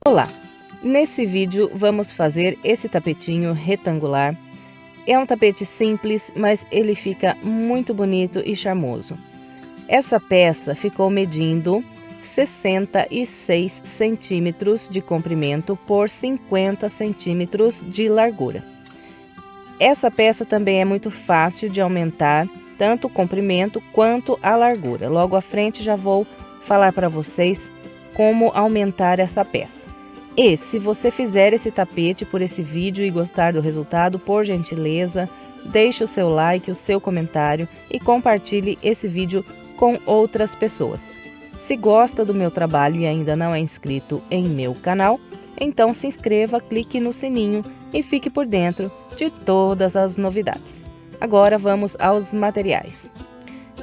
Olá! Nesse vídeo vamos fazer esse tapetinho retangular. É um tapete simples, mas ele fica muito bonito e charmoso. Essa peça ficou medindo 66 centímetros de comprimento por 50 centímetros de largura. Essa peça também é muito fácil de aumentar, tanto o comprimento quanto a largura. Logo à frente já vou falar para vocês como aumentar essa peça. E se você fizer esse tapete por esse vídeo e gostar do resultado, por gentileza, deixe o seu like, o seu comentário e compartilhe esse vídeo com outras pessoas. Se gosta do meu trabalho e ainda não é inscrito em meu canal, então se inscreva, clique no sininho e fique por dentro de todas as novidades. Agora vamos aos materiais.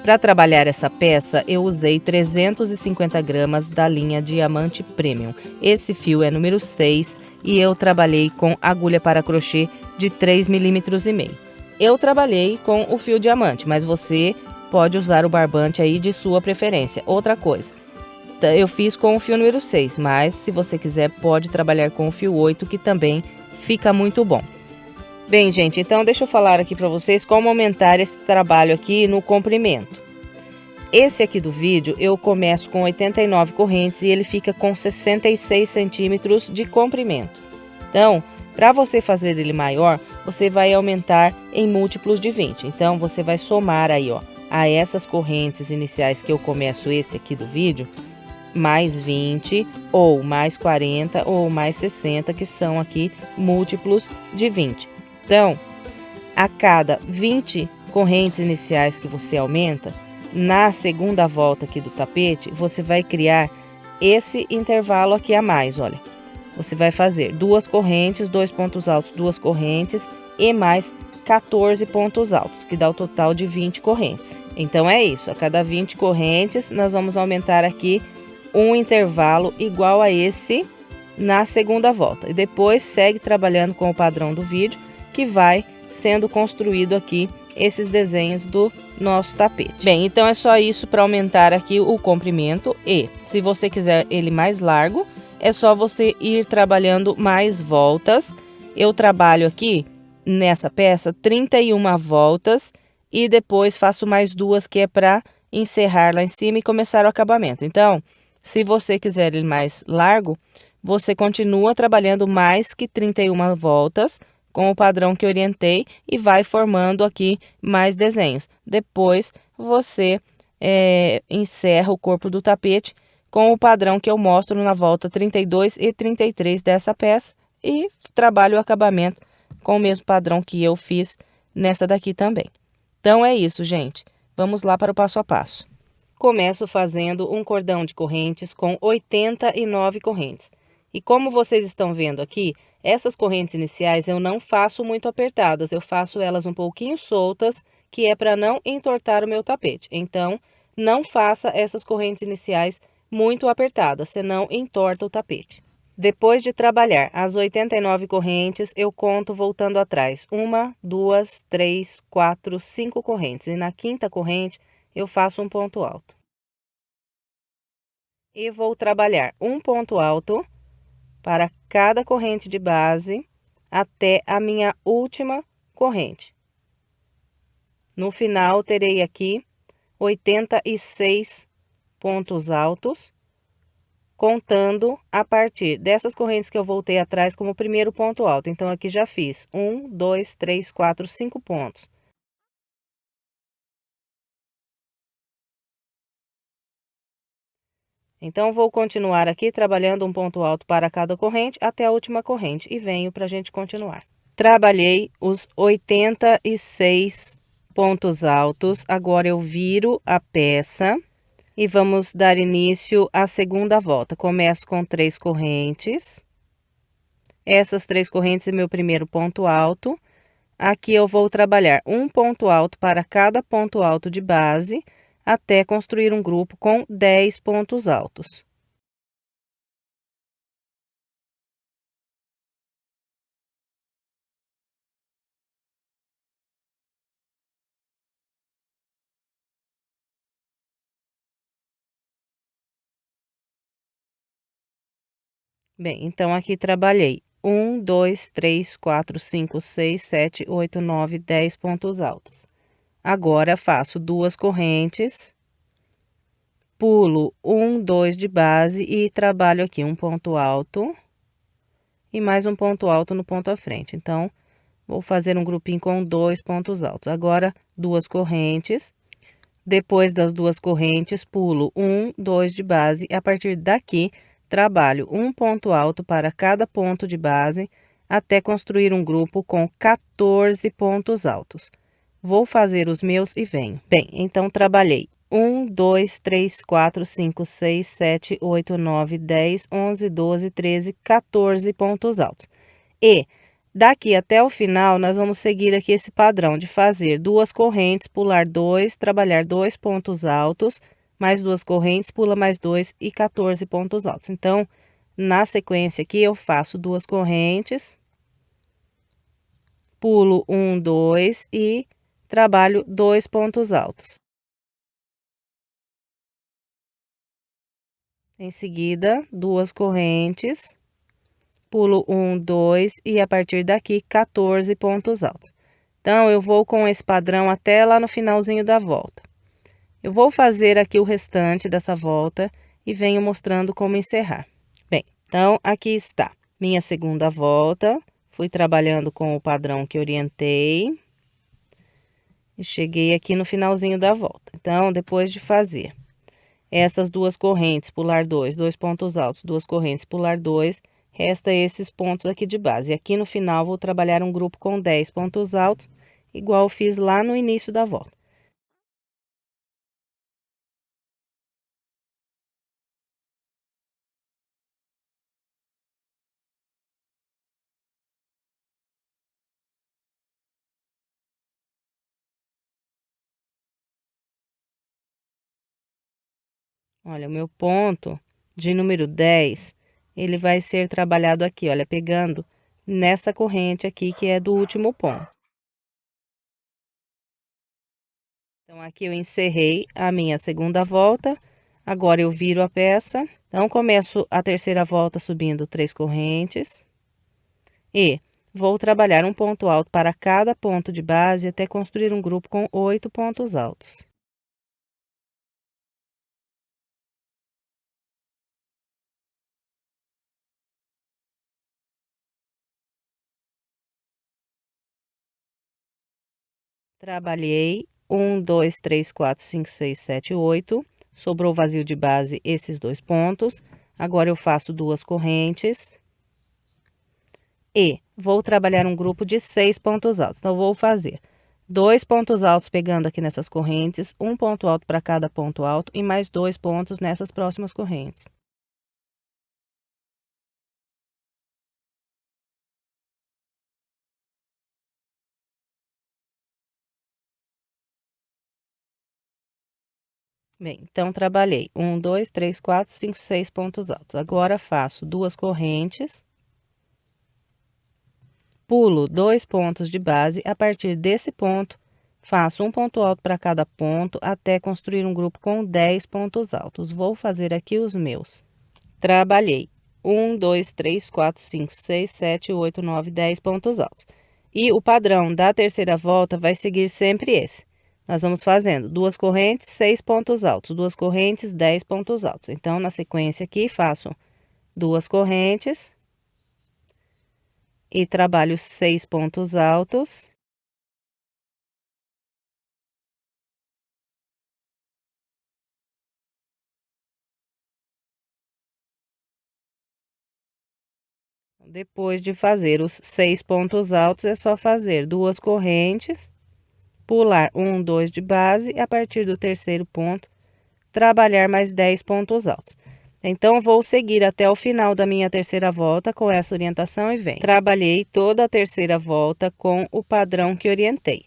Para trabalhar essa peça, eu usei 350 gramas da linha Diamante Premium. Esse fio é número 6 e eu trabalhei com agulha para crochê de 3,5 mm. Eu trabalhei com o fio diamante, mas você pode usar o barbante aí de sua preferência. Outra coisa, eu fiz com o fio número 6, mas se você quiser pode trabalhar com o fio 8, que também fica muito bom. Bem, gente, então deixa eu falar aqui para vocês como aumentar esse trabalho aqui no comprimento. Esse aqui do vídeo eu começo com 89 correntes e ele fica com 66 centímetros de comprimento. Então, para você fazer ele maior, você vai aumentar em múltiplos de 20. Então, você vai somar aí, ó, a essas correntes iniciais que eu começo esse aqui do vídeo, mais 20, ou mais 40, ou mais 60, que são aqui múltiplos de 20. Então, a cada 20 correntes iniciais que você aumenta, na segunda volta aqui do tapete, você vai criar esse intervalo aqui a mais, olha. Você vai fazer 2 correntes, 2 pontos altos, 2 correntes e mais 14 pontos altos, que dá o total de 20 correntes. Então, é isso, a cada 20 correntes, nós vamos aumentar aqui um intervalo igual a esse na segunda volta. E depois segue trabalhando com o padrão do vídeo, que vai sendo construído aqui esses desenhos do nosso tapete. Bem, então é só isso para aumentar aqui o comprimento. E se você quiser ele mais largo, é só você ir trabalhando mais voltas. Eu trabalho aqui nessa peça 31 voltas e depois faço mais 2, que é para encerrar lá em cima e começar o acabamento. Então, se você quiser ele mais largo, você continua trabalhando mais que 31 voltas com o padrão que orientei e vai formando aqui mais desenhos. Depois você encerra o corpo do tapete com o padrão que eu mostro na volta 32 e 33 dessa peça e trabalho o acabamento com o mesmo padrão que eu fiz nessa daqui também. Então é isso, gente. Vamos lá para o passo a passo. Começo fazendo um cordão de correntes com 89 correntes. E como vocês estão vendo aqui, essas correntes iniciais eu não faço muito apertadas, eu faço elas um pouquinho soltas, que é para não entortar o meu tapete. Então, não faça essas correntes iniciais muito apertadas, senão entorta o tapete. Depois de trabalhar as 89 correntes, eu conto voltando atrás. 1, 2, 3, 4, 5 correntes. E na quinta corrente, eu faço um ponto alto. E vou trabalhar um ponto alto para cada corrente de base até a minha última corrente. No final, terei aqui 86 pontos altos, contando a partir dessas correntes que eu voltei atrás como primeiro ponto alto. Então, aqui já fiz 1, 2, 3, 4, 5 pontos. Então, vou continuar aqui trabalhando um ponto alto para cada corrente até a última corrente e venho para a gente continuar. Trabalhei os 86 pontos altos, agora eu viro a peça e vamos dar início à segunda volta. Começo com 3 correntes. Essas 3 correntes é meu primeiro ponto alto. Aqui eu vou trabalhar um ponto alto para cada ponto alto de base, até construir um grupo com 10 pontos altos. Bem, então aqui trabalhei 1, 2, 3, 4, 5, 6, 7, 8, 9, 10 pontos altos. Agora faço duas correntes, pulo 1, 2 de base e trabalho aqui um ponto alto e mais um ponto alto no ponto à frente. Então, vou fazer um grupinho com dois pontos altos. Agora, duas correntes. Depois das duas correntes, pulo 1, 2 de base. E a partir daqui, trabalho um ponto alto para cada ponto de base, até construir um grupo com 14 pontos altos. Vou fazer os meus e venho. Bem, então trabalhei 1, 2, 3, 4, 5, 6, 7, 8, 9, 10, 11, 12, 13, 14 pontos altos. E daqui até o final, nós vamos seguir aqui esse padrão de fazer duas correntes, pular dois, trabalhar dois pontos altos, mais duas correntes, pula mais dois e 14 pontos altos. Então, na sequência aqui, eu faço duas correntes, pulo um, dois e trabalho dois pontos altos. Em seguida, duas correntes, pulo um, dois e a partir daqui 14 pontos altos. Então, eu vou com esse padrão até lá no finalzinho da volta. Eu vou fazer aqui o restante dessa volta e venho mostrando como encerrar. Bem, então, aqui está minha segunda volta. Fui trabalhando com o padrão que orientei. E cheguei aqui no finalzinho da volta. Então, depois de fazer essas duas correntes, pular dois, dois pontos altos, duas correntes, pular dois, resta esses pontos aqui de base. E aqui no final, vou trabalhar um grupo com 10 pontos altos, igual eu fiz lá no início da volta. Olha, o meu ponto de número 10, ele vai ser trabalhado aqui, olha, pegando nessa corrente aqui, que é do último ponto. Então, aqui eu encerrei a minha segunda volta, agora eu viro a peça. Então, começo a terceira volta subindo 3 correntes e vou trabalhar um ponto alto para cada ponto de base até construir um grupo com 8 pontos altos. Trabalhei 1, 2, 3, 4, 5, 6, 7, 8. Sobrou vazio de base esses dois pontos. Agora eu faço duas correntes. E vou trabalhar um grupo de 6 pontos altos. Então, vou fazer dois pontos altos pegando aqui nessas correntes, um ponto alto para cada ponto alto e mais dois pontos nessas próximas correntes. Bem, então trabalhei 1, 2, 3, 4, 5, 6 pontos altos. Agora faço duas correntes, pulo dois pontos de base. A partir desse ponto, faço um ponto alto para cada ponto até construir um grupo com 10 pontos altos. Vou fazer aqui os meus. Trabalhei 1, 2, 3, 4, 5, 6, 7, 8, 9, 10 pontos altos. E o padrão da terceira volta vai seguir sempre esse. Nós vamos fazendo duas correntes, 6 pontos altos, duas correntes, 10 pontos altos. Então, na sequência aqui, faço duas correntes e trabalho 6 pontos altos. Depois de fazer os 6 pontos altos, é só fazer duas correntes, pular 1, 2 de base e a partir do terceiro ponto, trabalhar mais 10 pontos altos. Então, vou seguir até o final da minha terceira volta com essa orientação e venho. Trabalhei toda a terceira volta com o padrão que orientei.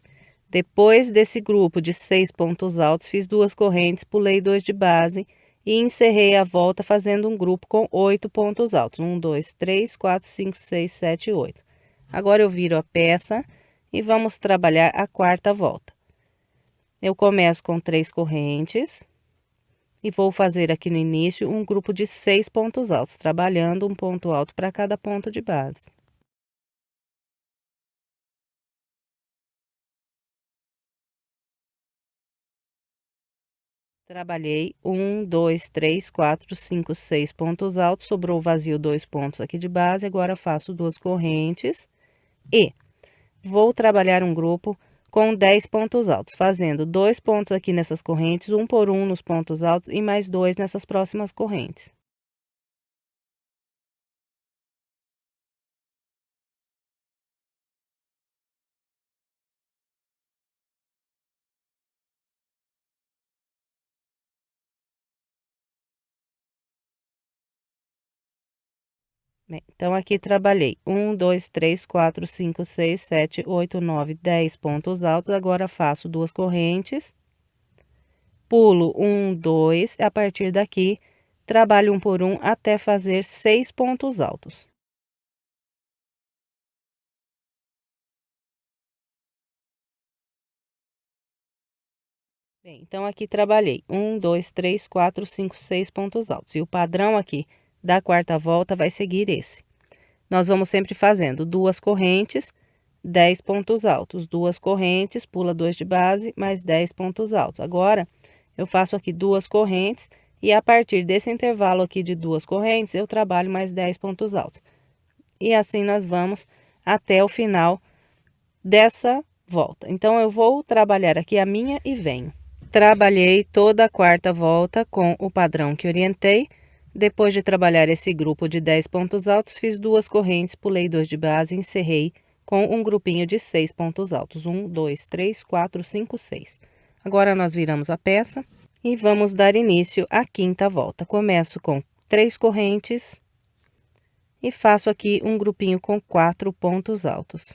Depois desse grupo de 6 pontos altos, fiz duas correntes, pulei 2 de base e encerrei a volta fazendo um grupo com 8 pontos altos. 1, 2, 3, 4, 5, 6, 7, 8. Agora eu viro a peça e vamos trabalhar a quarta volta. Eu começo com 3 correntes E vou fazer aqui no início um grupo de 6 pontos altos, trabalhando um ponto alto para cada ponto de base. Trabalhei 1, 2, 3, 4, 5, 6 pontos altos, sobrou vazio 2 pontos aqui de base, agora faço 2 correntes e vou trabalhar um grupo com 10 pontos altos, fazendo 2 pontos aqui nessas correntes, um por um nos pontos altos e mais 2 nessas próximas correntes. Bem, então aqui trabalhei 1, 2, 3, 4, 5, 6, 7, 8, 9, 10 pontos altos, agora faço 2 correntes, pulo 1, 2, a partir daqui, trabalho um por um até fazer 6 pontos altos. Bem, então aqui trabalhei 1, 2, 3, 4, 5, 6 pontos altos, e o padrão aqui da quarta volta vai seguir esse. Nós vamos sempre fazendo 2 correntes, 10 pontos altos, 2 correntes, pula 2 de base, mais 10 pontos altos. Agora, eu faço aqui 2 correntes e a partir desse intervalo aqui de 2 correntes, eu trabalho mais 10 pontos altos. E assim nós vamos até o final dessa volta. Então, eu vou trabalhar aqui a minha e venho. Trabalhei toda a quarta volta com o padrão que orientei. Depois de trabalhar esse grupo de 10 pontos altos, fiz 2 correntes, pulei 2 de base e encerrei com um grupinho de 6 pontos altos. 1, 2, 3, 4, 5, 6. Agora, nós viramos a peça e vamos dar início à quinta volta. Começo com 3 correntes e faço aqui um grupinho com 4 pontos altos.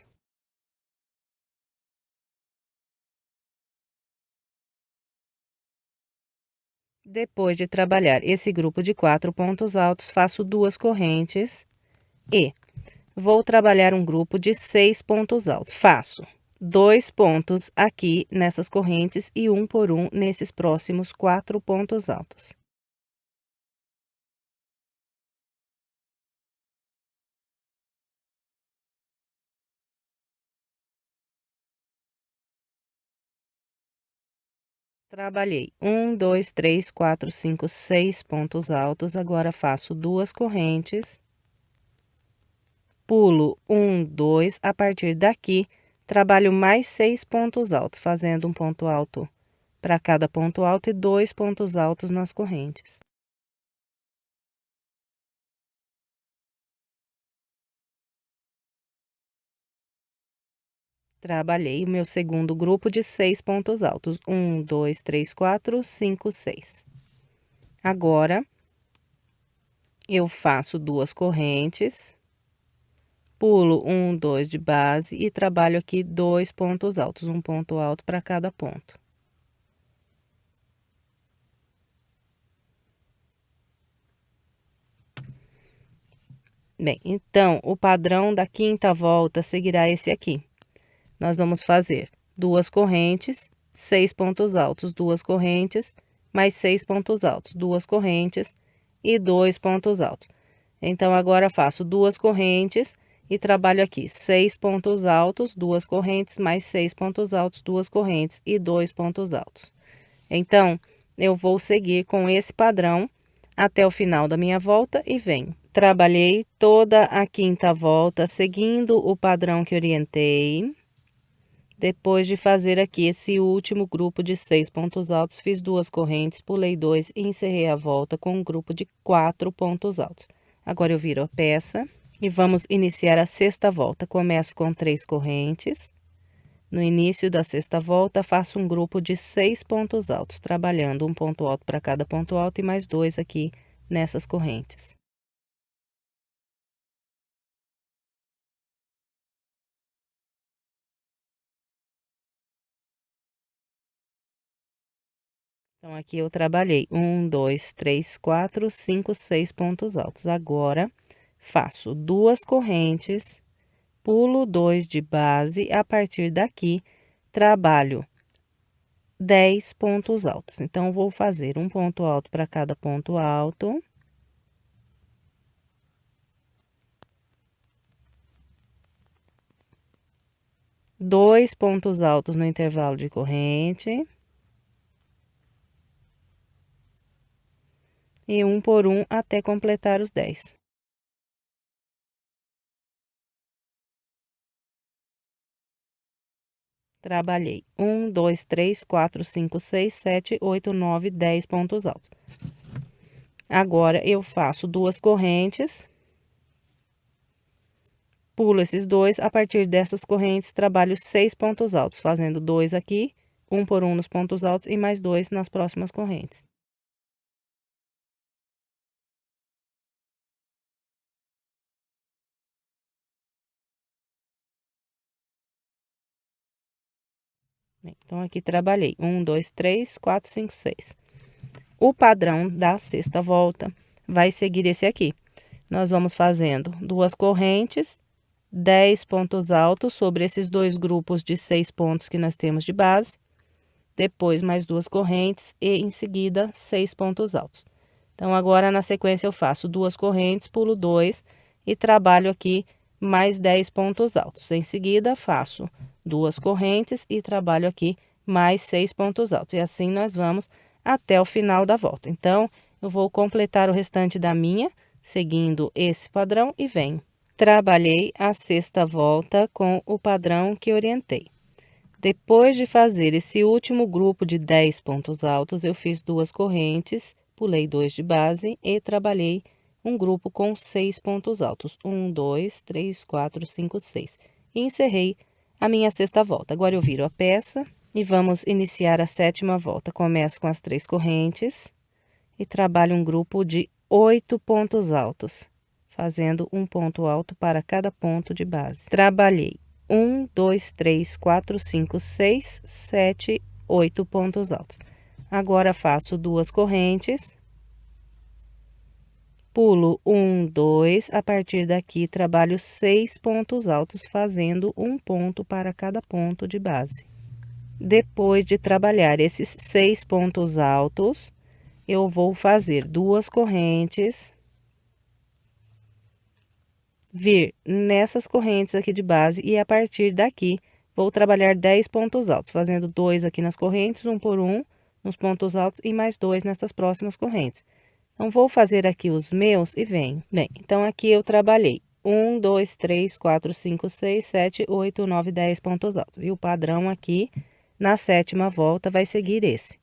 Depois de trabalhar esse grupo de 4 pontos altos, faço 2 correntes e vou trabalhar um grupo de 6 pontos altos. Faço 2 pontos aqui nessas correntes e um por um nesses próximos 4 pontos altos. Trabalhei 1, 2, 3, 4, 5, 6 pontos altos. Agora faço 2 correntes, pulo 1, 2. A partir daqui, trabalho mais 6 pontos altos, fazendo um ponto alto para cada ponto alto e 2 pontos altos nas correntes. Trabalhei o meu segundo grupo de 6 pontos altos. 1, 2, 3, 4, 5, 6. Agora, eu faço 2 correntes, pulo 1, 2 de base e trabalho aqui 2 pontos altos, um ponto alto para cada ponto. Bem, então, o padrão da quinta volta seguirá esse aqui. Nós vamos fazer 2 correntes, 6 pontos altos, 2 correntes, mais 6 pontos altos, 2 correntes e 2 pontos altos. Então, agora faço 2 correntes e trabalho aqui 6 pontos altos, 2 correntes, mais 6 pontos altos, 2 correntes e 2 pontos altos. Então, eu vou seguir com esse padrão até o final da minha volta e venho. Trabalhei toda a quinta volta seguindo o padrão que orientei. Depois de fazer aqui esse último grupo de 6 pontos altos, fiz 2 correntes, pulei 2 e encerrei a volta com um grupo de 4 pontos altos. Agora, eu viro a peça e vamos iniciar a sexta volta. Começo com 3 correntes. No início da sexta volta, faço um grupo de 6 pontos altos, trabalhando um ponto alto para cada ponto alto e mais 2 aqui nessas correntes. Então, aqui eu trabalhei 1, 2, 3, 4, 5, 6 pontos altos. Agora, faço 2 correntes, pulo 2 de base, a partir daqui, trabalho 10 pontos altos. Então, vou fazer um ponto alto para cada ponto alto. Dois pontos altos no intervalo de corrente. E um por um até completar os 10. Trabalhei 1, 2, 3, 4, 5, 6, 7, 8, 9, 10 pontos altos. Agora, eu faço duas correntes, pulo esses dois, a partir dessas correntes, trabalho 6 pontos altos, fazendo dois aqui, um por um nos pontos altos e mais dois nas próximas correntes. Então, aqui trabalhei 1, 2, 3, 4, 5, 6. O padrão da sexta volta vai seguir esse aqui. Nós vamos fazendo duas correntes, 10 pontos altos sobre esses dois grupos de 6 pontos que nós temos de base. Depois, mais duas correntes e, em seguida, 6 pontos altos. Então, agora, na sequência, eu faço duas correntes, pulo 2 e trabalho aqui mais 10 pontos altos. Em seguida, faço duas correntes e trabalho aqui mais 6 pontos altos. E assim, nós vamos até o final da volta. Então, eu vou completar o restante da minha, seguindo esse padrão e venho. Trabalhei a sexta volta com o padrão que orientei. Depois de fazer esse último grupo de 10 pontos altos, eu fiz duas correntes, pulei 2 de base e trabalhei um grupo com 6 pontos altos. 1, 2, 3, 4, 5, 6. E encerrei a minha sexta volta. Agora, eu viro a peça e vamos iniciar a sétima volta. Começo com as 3 correntes e trabalho um grupo de 8 pontos altos, fazendo um ponto alto para cada ponto de base. Trabalhei 1, 2, 3, 4, 5, 6, 7, 8 pontos altos. Agora, faço duas correntes, pulo 1, 2, a partir daqui, trabalho 6 pontos altos, fazendo um ponto para cada ponto de base. Depois de trabalhar esses 6 pontos altos, eu vou fazer duas correntes, vir nessas correntes aqui de base e a partir daqui vou trabalhar 10 pontos altos, fazendo dois aqui nas correntes, um por um nos pontos altos e mais dois nessas próximas correntes. Então, vou fazer aqui os meus e venho. Bem, então aqui eu trabalhei 1, 2, 3, 4, 5, 6, 7, 8, 9, 10 pontos altos. E o padrão aqui, na sétima volta, vai seguir esse.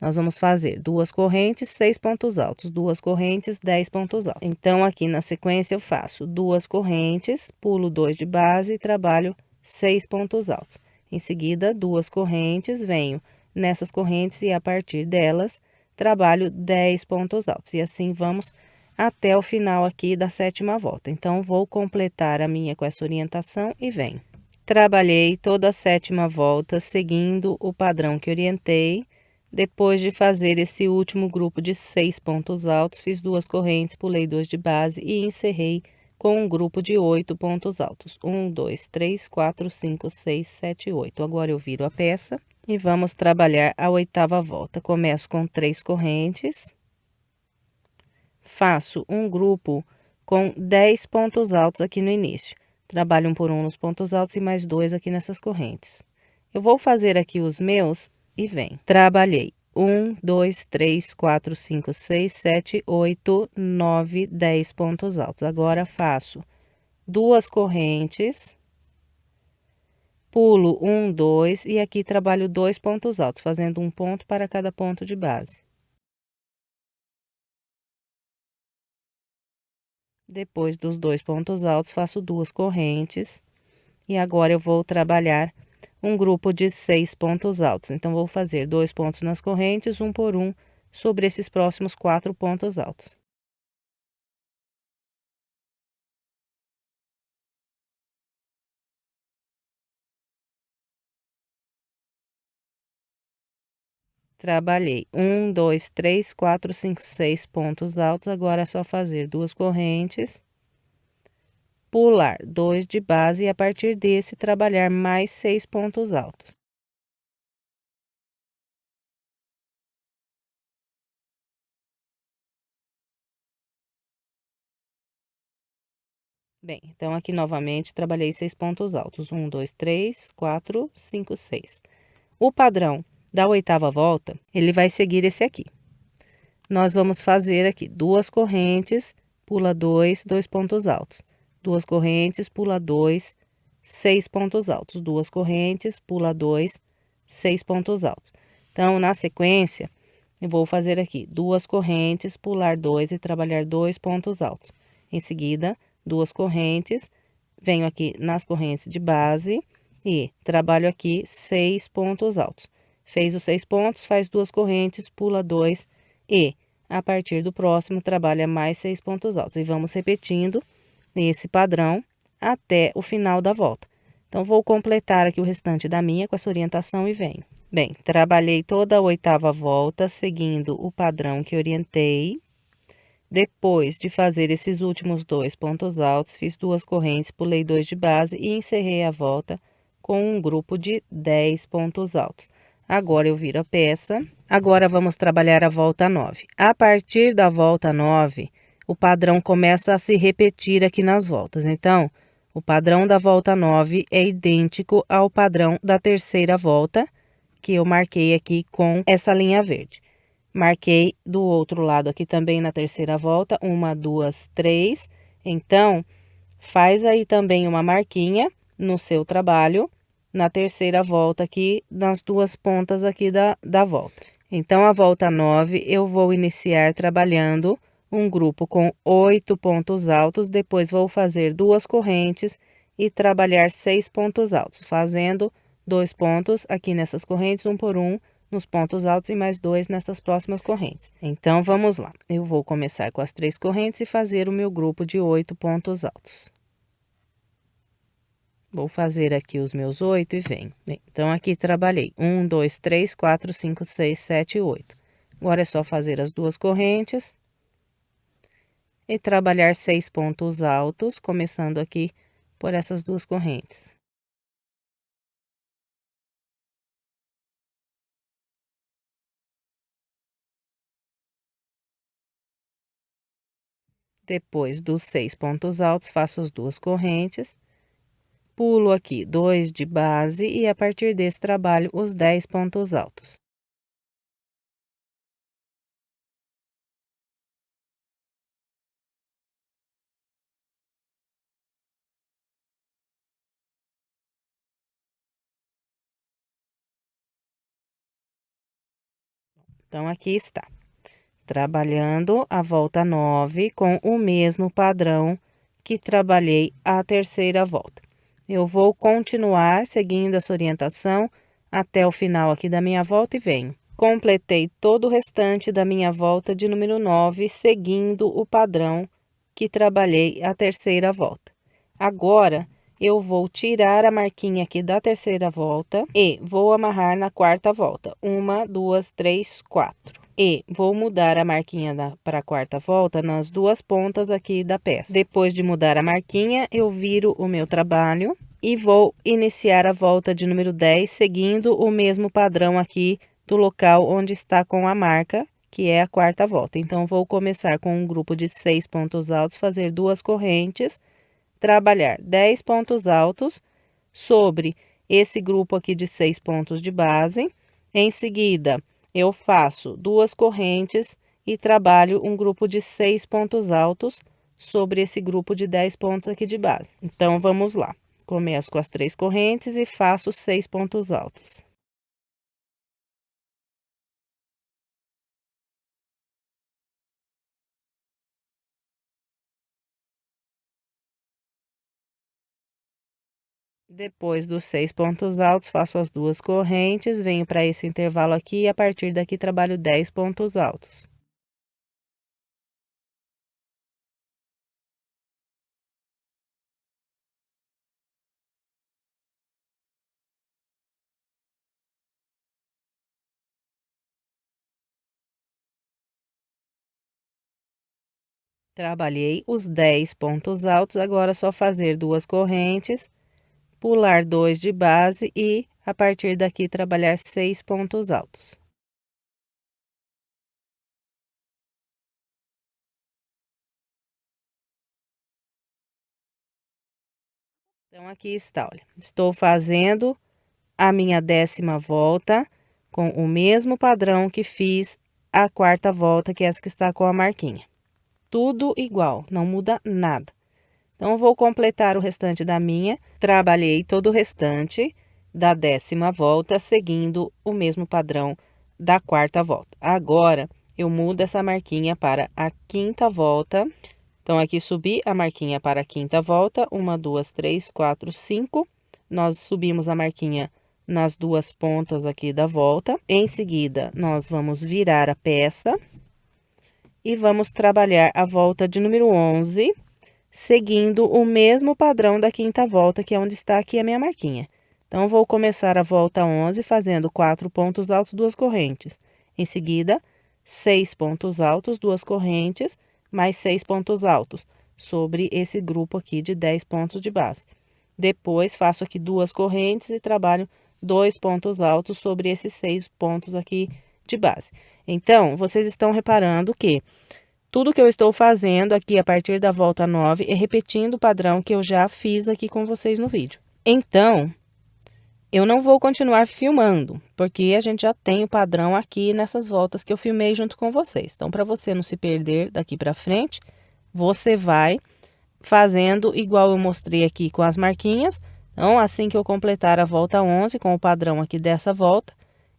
Nós vamos fazer duas correntes, 6 pontos altos, duas correntes, 10 pontos altos. Então, aqui na sequência, eu faço duas correntes, pulo 2 de base e trabalho 6 pontos altos. Em seguida, duas correntes, venho nessas correntes e a partir delas, trabalho 10 pontos altos. E assim vamos até o final aqui da sétima volta. Então, vou completar a minha com essa orientação e venho. Trabalhei toda a sétima volta seguindo o padrão que orientei. Depois de fazer esse último grupo de 6 pontos altos, fiz duas correntes, pulei 2 de base e encerrei com um grupo de 8 pontos altos. 1, 2, 3, 4, 5, 6, 7, 8. Agora, eu viro a peça e vamos trabalhar a oitava volta. Começo com 3 correntes, faço um grupo com 10 pontos altos aqui no início. Trabalho um por um nos pontos altos e mais dois aqui nessas correntes. Eu vou fazer aqui os meus e vem. Trabalhei 1, 2, 3, 4, 5, 6, 7, 8, 9, 10 pontos altos. Agora, faço duas correntes, pulo 1, 2 e aqui trabalho 2 pontos altos, fazendo um ponto para cada ponto de base. Depois dos 2 pontos altos, faço duas correntes e agora eu vou trabalhar um grupo de 6 pontos altos. Então, vou fazer 2 pontos nas correntes, um por um, sobre esses próximos 4 pontos altos. Trabalhei 1, 2, 3, 4, 5, 6 pontos altos. Agora, é só fazer duas correntes, pular 2 de base e a partir desse trabalhar mais 6 pontos altos. Bem, então aqui novamente trabalhei 6 pontos altos. 1, 2, 3, 4, 5, 6. O padrão da oitava volta, ele vai seguir esse aqui. Nós vamos fazer aqui 2 correntes, pula 2, 2 pontos altos. 2 correntes, pula 2, 6 pontos altos. 2 correntes, pula 2, 6 pontos altos. Então, na sequência, eu vou fazer aqui 2 correntes, pular 2 e trabalhar 2 pontos altos. Em seguida, 2 correntes, venho aqui nas correntes de base e trabalho aqui 6 pontos altos. Fez os 6 pontos, faz 2 correntes, pula 2 e a partir do próximo trabalha mais 6 pontos altos. E vamos repetindo esse padrão até o final da volta. Então, vou completar aqui o restante da minha com essa orientação e venho. Bem, trabalhei toda a oitava volta seguindo o padrão que orientei. Depois de fazer esses últimos 2 pontos altos, fiz 2 correntes, pulei 2 de base e encerrei a volta com um grupo de 10 pontos altos. Agora eu viro a peça. Agora vamos trabalhar a volta 9. A partir da volta 9, o padrão começa a se repetir aqui nas voltas. Então, o padrão da volta 9 é idêntico ao padrão da terceira volta, que eu marquei aqui com essa linha verde. Marquei do outro lado aqui também na terceira volta, 1, 2, 3. Então, faz aí também uma marquinha no seu trabalho, na terceira volta aqui, nas duas pontas aqui da volta. Então, a volta 9, eu vou iniciar trabalhando um grupo com 8 pontos altos, depois vou fazer 2 correntes e trabalhar 6 pontos altos, fazendo 2 pontos aqui nessas correntes, um por um, nos pontos altos e mais 2 nessas próximas correntes. Então, vamos lá. Eu vou começar com as 3 correntes e fazer o meu grupo de 8 pontos altos. Vou fazer aqui os meus 8 e venho. Bem, então, aqui trabalhei 1, 2, 3, 4, 5, 6, 7, 8. Agora é só fazer as 2 correntes e trabalhar 6 pontos altos, começando aqui por essas 2 correntes. Depois dos 6 pontos altos, faço as 2 correntes, pulo aqui 2 de base e a partir desse trabalho os 10 pontos altos. Então, aqui está. Trabalhando a volta 9 com o mesmo padrão que trabalhei a terceira volta. Eu vou continuar seguindo essa orientação até o final aqui da minha volta e venho. Completei todo o restante da minha volta de número 9, seguindo o padrão que trabalhei a terceira volta. Agora, eu vou tirar a marquinha aqui da terceira volta e vou amarrar na quarta volta. 1, 2, 3, 4. E vou mudar a marquinha para a quarta volta nas duas pontas aqui da peça. Depois de mudar a marquinha, eu viro o meu trabalho e vou iniciar a volta de número 10, seguindo o mesmo padrão aqui do local onde está com a marca, que é a quarta volta. Então, vou começar com um grupo de 6 pontos altos, fazer 2 correntes, trabalhar 10 pontos altos sobre esse grupo aqui de 6 pontos de base. Em seguida, eu faço 2 correntes e trabalho um grupo de 6 pontos altos sobre esse grupo de 10 pontos aqui de base. Então, vamos lá. Começo com as 3 correntes e faço 6 pontos altos. Depois dos 6 pontos altos, faço as 2 correntes, venho para esse intervalo aqui e a partir daqui trabalho 10 pontos altos. Trabalhei os 10 pontos altos, agora é só fazer 2 correntes, pular 2 de base e, a partir daqui, trabalhar 6 pontos altos. Então, aqui está, olha. Estou fazendo a minha 10ª volta com o mesmo padrão que fiz a 4ª volta, que é essa que está com a marquinha. Tudo igual, não muda nada. Então, eu vou completar o restante da minha. Trabalhei todo o restante da 10ª volta, seguindo o mesmo padrão da 4ª volta. Agora, eu mudo essa marquinha para a 5ª volta. Então, aqui subi a marquinha para a 5ª volta. 1, 2, 3, 4, 5. Nós subimos a marquinha nas duas pontas aqui da volta. Em seguida, nós vamos virar a peça e vamos trabalhar a volta de número 11, seguindo o mesmo padrão da 5ª volta, que é onde está aqui a minha marquinha. Então, vou começar a volta 11 fazendo 4 pontos altos, 2 correntes. Em seguida, 6 pontos altos, 2 correntes, mais 6 pontos altos, sobre esse grupo aqui de 10 pontos de base. Depois, faço aqui 2 correntes e trabalho 2 pontos altos sobre esses 6 pontos aqui de base. Então, vocês estão reparando que tudo que eu estou fazendo aqui a partir da volta 9 é repetindo o padrão que eu já fiz aqui com vocês no vídeo. Então, eu não vou continuar filmando, porque a gente já tem o padrão aqui nessas voltas que eu filmei junto com vocês. Então, para você não se perder daqui para frente, você vai fazendo igual eu mostrei aqui com as marquinhas. Então, assim que eu completar a volta 11 com o padrão aqui dessa volta,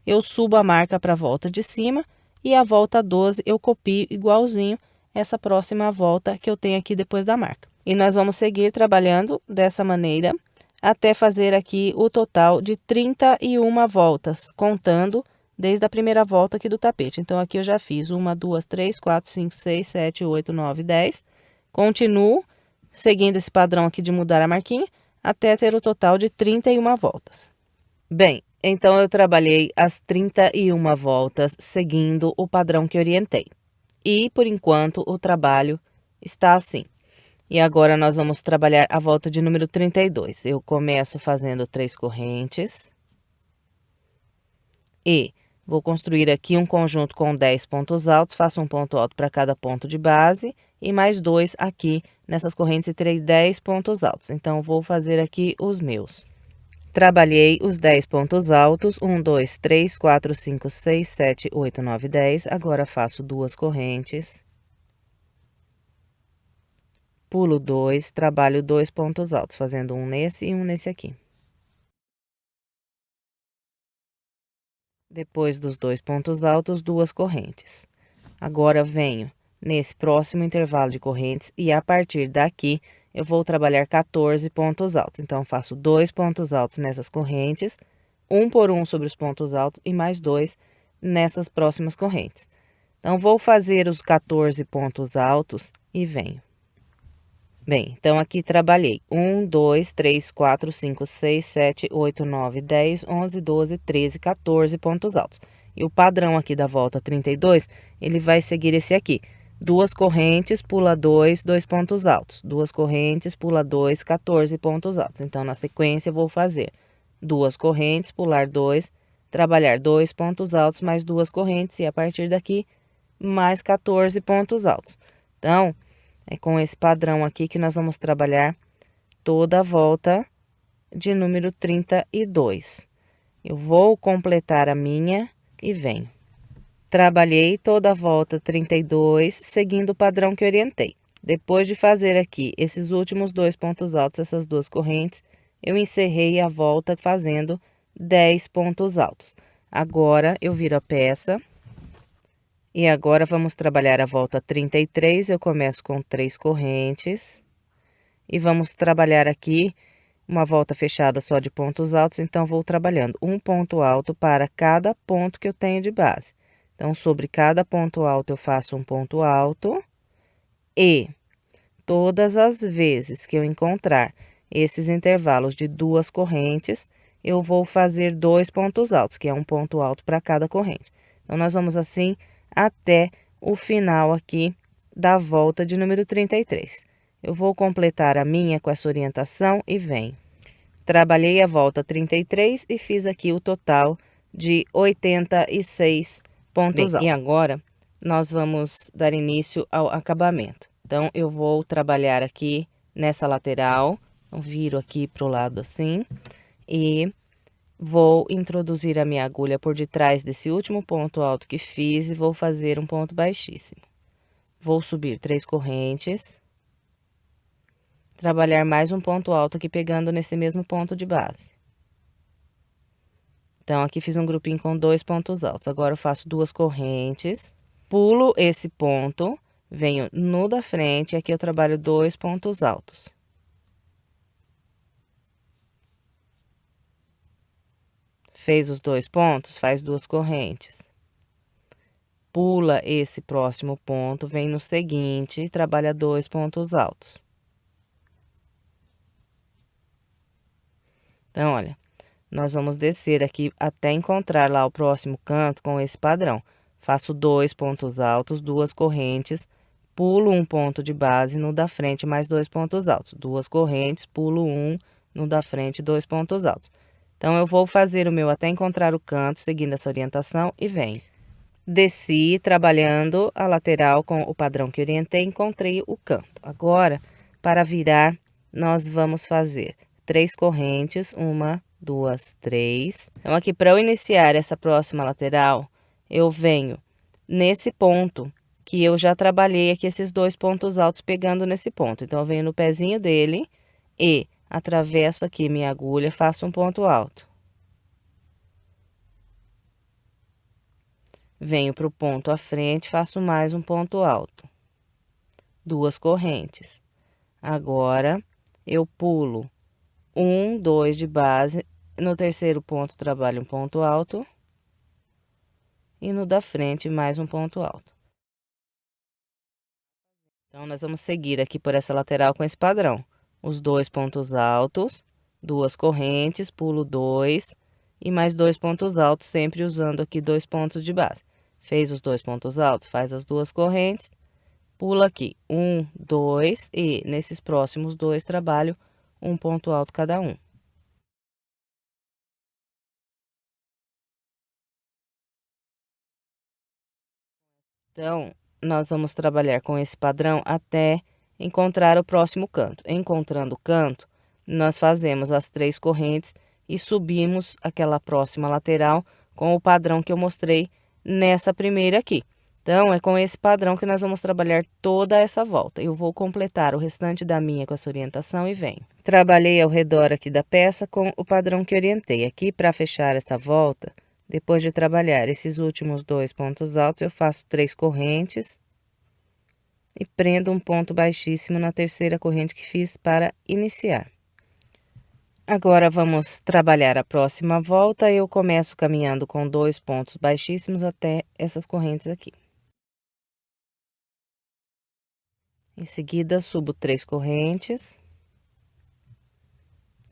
eu subo a marca para a volta de cima e a volta 12 eu copio igualzinho essa próxima volta que eu tenho aqui depois da marca. E nós vamos seguir trabalhando dessa maneira até fazer aqui o total de 31 voltas, contando desde a primeira volta aqui do tapete. Então, aqui eu já fiz 1, 2, 3, 4, 5, 6, 7, 8, 9, 10. Continuo seguindo esse padrão aqui de mudar a marquinha até ter o total de 31 voltas. Bem, então eu trabalhei as 31 voltas seguindo o padrão que orientei. E, por enquanto, o trabalho está assim. E agora, nós vamos trabalhar a volta de número 32. Eu começo fazendo 3 correntes. E vou construir aqui um conjunto com 10 pontos altos. Faço um ponto alto para cada ponto de base. E mais 2 aqui nessas correntes e terei 10 pontos altos. Então, vou fazer aqui os meus. Trabalhei os 10 pontos altos. 1, 2, 3, 4, 5, 6, 7, 8, 9, 10. Agora, faço 2 correntes. Pulo 2, trabalho 2 pontos altos, fazendo um nesse e um nesse aqui. Depois dos 2 pontos altos, 2 correntes. Agora, venho nesse próximo intervalo de correntes e a partir daqui, eu vou trabalhar 14 pontos altos. Então, faço 2 pontos altos nessas correntes, um por um sobre os pontos altos e mais 2 nessas próximas correntes. Então, vou fazer os 14 pontos altos e venho. Bem, então, aqui trabalhei 1, 2, 3, 4, 5, 6, 7, 8, 9, 10, 11, 12, 13, 14 pontos altos. E o padrão aqui da volta 32, ele vai seguir esse aqui. 2 correntes, pula 2, 2 pontos altos. 2 correntes, pula 2, 14 pontos altos. Então, na sequência, eu vou fazer 2 correntes, pular 2, trabalhar 2 pontos altos, mais 2 correntes. E a partir daqui, mais 14 pontos altos. Então, é com esse padrão aqui que nós vamos trabalhar toda a volta de número 32. Eu vou completar a minha e venho. Trabalhei toda a volta 32, seguindo o padrão que orientei. Depois de fazer aqui esses últimos 2 pontos altos, essas 2 correntes, eu encerrei a volta fazendo 10 pontos altos. Agora, eu viro a peça. E agora, vamos trabalhar a volta 33, eu começo com 3 correntes. E vamos trabalhar aqui uma volta fechada só de pontos altos, então, vou trabalhando um ponto alto para cada ponto que eu tenho de base. Então, sobre cada ponto alto, eu faço um ponto alto. E todas as vezes que eu encontrar esses intervalos de 2 correntes, eu vou fazer 2 pontos altos, que é um ponto alto para cada corrente. Então, nós vamos assim até o final aqui da volta de número 33. Eu vou completar a minha com essa orientação e venho. Trabalhei a volta 33 e fiz aqui o total de 86 pontos altos. E agora, nós vamos dar início ao acabamento. Então, eu vou trabalhar aqui nessa lateral Então, viro aqui pro lado assim e vou introduzir a minha agulha por detrás desse último ponto alto que fiz e vou fazer um ponto baixíssimo. Vou subir 3 correntes, trabalhar mais um ponto alto aqui pegando nesse mesmo ponto de base. Então, aqui fiz um grupinho com 2 pontos altos. Agora, eu faço 2 correntes, pulo esse ponto, venho no da frente, aqui eu trabalho 2 pontos altos. Fez os 2 pontos, faz 2 correntes. Pula esse próximo ponto, vem no seguinte e trabalha 2 pontos altos. Então, olha, nós vamos descer aqui até encontrar lá o próximo canto com esse padrão. Faço 2 pontos altos, 2 correntes, pulo um ponto de base, no da frente mais 2 pontos altos. 2 correntes, pulo um, no da frente 2 pontos altos. Então, eu vou fazer o meu até encontrar o canto, seguindo essa orientação, e venho. Desci, trabalhando a lateral com o padrão que orientei, encontrei o canto. Agora, para virar, nós vamos fazer 3 correntes, 1, 2, 3. Então, aqui, para eu iniciar essa próxima lateral, eu venho nesse ponto que eu já trabalhei aqui esses 2 pontos altos pegando nesse ponto. Então, eu venho no pezinho dele e atravesso aqui minha agulha, faço um ponto alto. Venho pro ponto à frente, faço mais um ponto alto. 2 correntes. Agora, eu pulo 1, 2 de base, no terceiro ponto trabalho um ponto alto. E no da frente, mais um ponto alto. Então, nós vamos seguir aqui por essa lateral com esse padrão. Os 2 pontos altos, 2 correntes, pulo 2 e mais 2 pontos altos, sempre usando aqui 2 pontos de base. Fez os 2 pontos altos, faz as 2 correntes, pula aqui 1, 2 e nesses próximos 2 trabalho um ponto alto cada um. Então, nós vamos trabalhar com esse padrão até encontrar o próximo canto. Encontrando o canto, nós fazemos as 3 correntes e subimos aquela próxima lateral com o padrão que eu mostrei nessa primeira aqui. Então, é com esse padrão que nós vamos trabalhar toda essa volta. Eu vou completar o restante da minha com essa orientação e venho. Trabalhei ao redor aqui da peça com o padrão que orientei. Aqui, para fechar essa volta, depois de trabalhar esses últimos 2 pontos altos, eu faço 3 correntes e prendo um ponto baixíssimo na terceira corrente que fiz para iniciar. Agora, vamos trabalhar a próxima volta. Eu começo caminhando com 2 pontos baixíssimos até essas correntes aqui. Em seguida, subo 3 correntes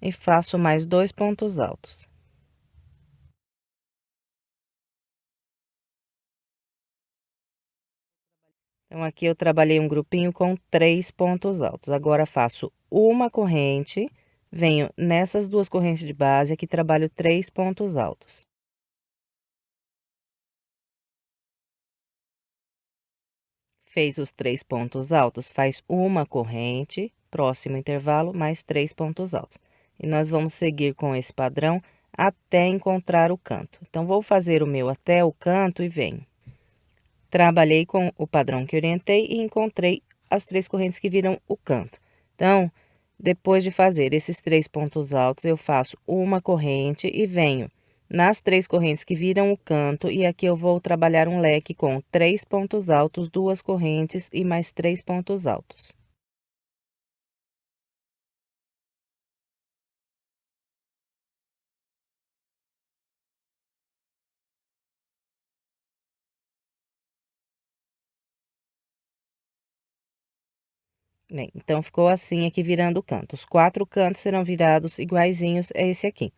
e faço mais 2 pontos altos. Então, aqui eu trabalhei um grupinho com 3 pontos altos. Agora, faço uma corrente, venho nessas 2 correntes de base, aqui trabalho 3 pontos altos. Fez os 3 pontos altos, faz uma corrente, próximo intervalo, mais 3 pontos altos. E nós vamos seguir com esse padrão até encontrar o canto. Então, vou fazer o meu até o canto e venho. Trabalhei com o padrão que orientei e encontrei as 3 correntes que viram o canto. Então, depois de fazer esses 3 pontos altos, eu faço uma corrente e venho nas 3 correntes que viram o canto, e aqui eu vou trabalhar um leque com 3 pontos altos, 2 correntes e mais 3 pontos altos. Bem, então, ficou assim aqui virando o canto. Os 4 cantos serão virados iguaizinhos a esse aqui.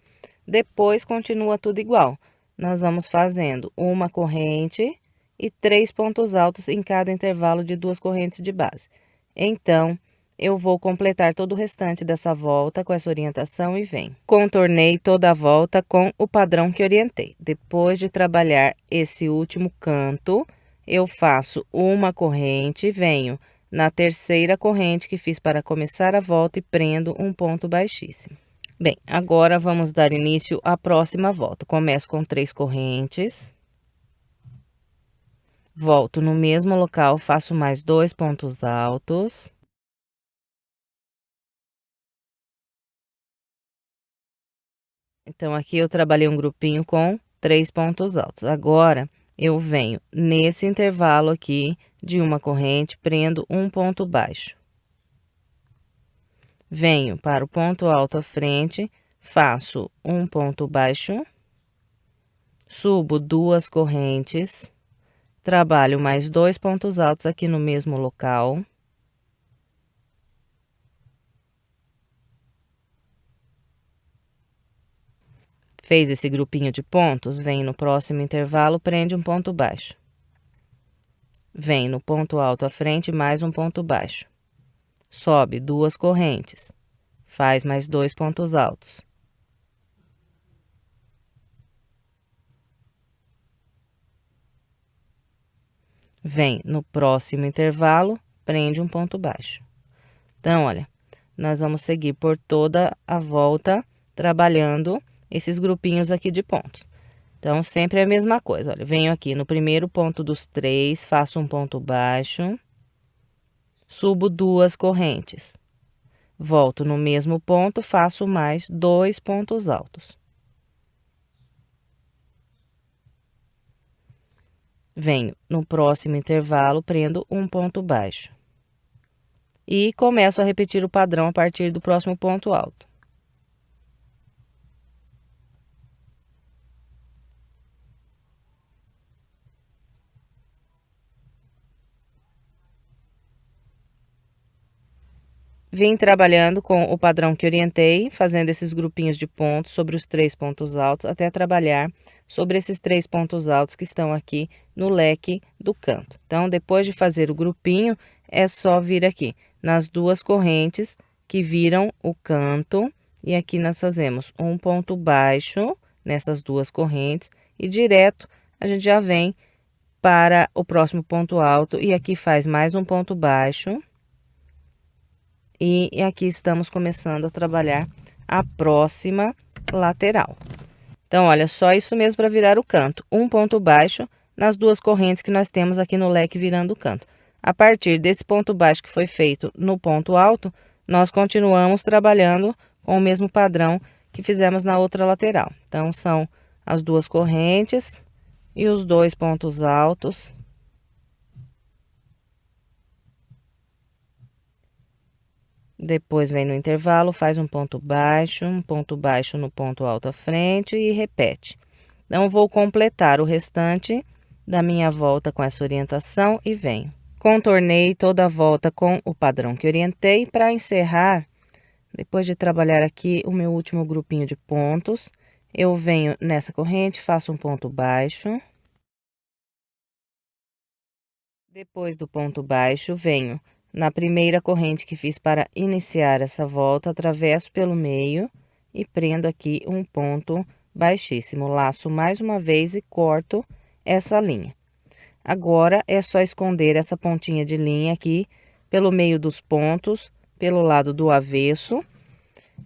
Depois, continua tudo igual. Nós vamos fazendo uma corrente e 3 pontos altos em cada intervalo de 2 correntes de base. Então, eu vou completar todo o restante dessa volta com essa orientação e venho. Contornei toda a volta com o padrão que orientei. Depois de trabalhar esse último canto, eu faço uma corrente, venho na terceira corrente que fiz para começar a volta e prendo um ponto baixíssimo. Bem, agora vamos dar início à próxima volta. Começo com 3 correntes. Volto no mesmo local, faço mais 2 pontos altos. Então, aqui eu trabalhei um grupinho com 3 pontos altos. Agora, eu venho nesse intervalo aqui de uma corrente, prendo um ponto baixo. Venho para o ponto alto à frente, faço um ponto baixo, subo 2 correntes, trabalho mais 2 pontos altos aqui no mesmo local. Fez esse grupinho de pontos, vem no próximo intervalo, prende um ponto baixo. Vem no ponto alto à frente, mais um ponto baixo. Sobe 2 correntes, faz mais 2 pontos altos. Vem no próximo intervalo, prende um ponto baixo. Então, olha, nós vamos seguir por toda a volta, trabalhando esses grupinhos aqui de pontos. Então, sempre é a mesma coisa, olha, venho aqui no primeiro ponto dos 3, faço um ponto baixo, subo 2 correntes. Volto no mesmo ponto, faço mais 2 pontos altos. Venho no próximo intervalo, prendo um ponto baixo. E começo a repetir o padrão a partir do próximo ponto alto. Vim trabalhando com o padrão que orientei, fazendo esses grupinhos de pontos sobre os 3 pontos altos, até trabalhar sobre esses 3 pontos altos que estão aqui no leque do canto. Então, depois de fazer o grupinho, é só vir aqui nas 2 correntes que viram o canto, e aqui nós fazemos um ponto baixo nessas 2 correntes, e direto a gente já vem para o próximo ponto alto, e aqui faz mais um ponto baixo. E aqui estamos começando a trabalhar a próxima lateral. Então, olha, só isso mesmo para virar o canto. Um ponto baixo nas 2 correntes que nós temos aqui no leque virando o canto. A partir desse ponto baixo que foi feito no ponto alto, nós continuamos trabalhando com o mesmo padrão que fizemos na outra lateral. Então, são as 2 correntes e os 2 pontos altos. Depois vem no intervalo, faz um ponto baixo no ponto alto à frente e repete. Então, vou completar o restante da minha volta com essa orientação e venho. Contornei toda a volta com o padrão que orientei. Para encerrar, depois de trabalhar aqui o meu último grupinho de pontos, eu venho nessa corrente, faço um ponto baixo. Depois do ponto baixo, venho na primeira corrente que fiz para iniciar essa volta, atravesso pelo meio e prendo aqui um ponto baixíssimo. Laço mais uma vez e corto essa linha. Agora, é só esconder essa pontinha de linha aqui pelo meio dos pontos, pelo lado do avesso,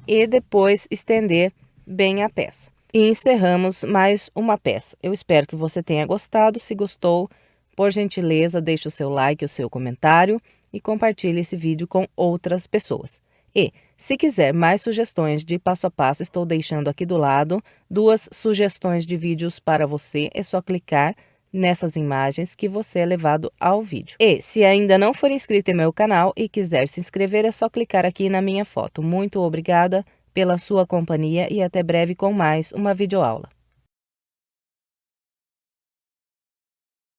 e depois estender bem a peça. E encerramos mais uma peça. Eu espero que você tenha gostado. Se gostou, por gentileza, deixe o seu like, o seu comentário e compartilhe esse vídeo com outras pessoas. E, se quiser mais sugestões de passo a passo, estou deixando aqui do lado 2 sugestões de vídeos para você. É só clicar nessas imagens que você é levado ao vídeo. E, se ainda não for inscrito em meu canal e quiser se inscrever, é só clicar aqui na minha foto. Muito obrigada pela sua companhia e até breve com mais uma videoaula.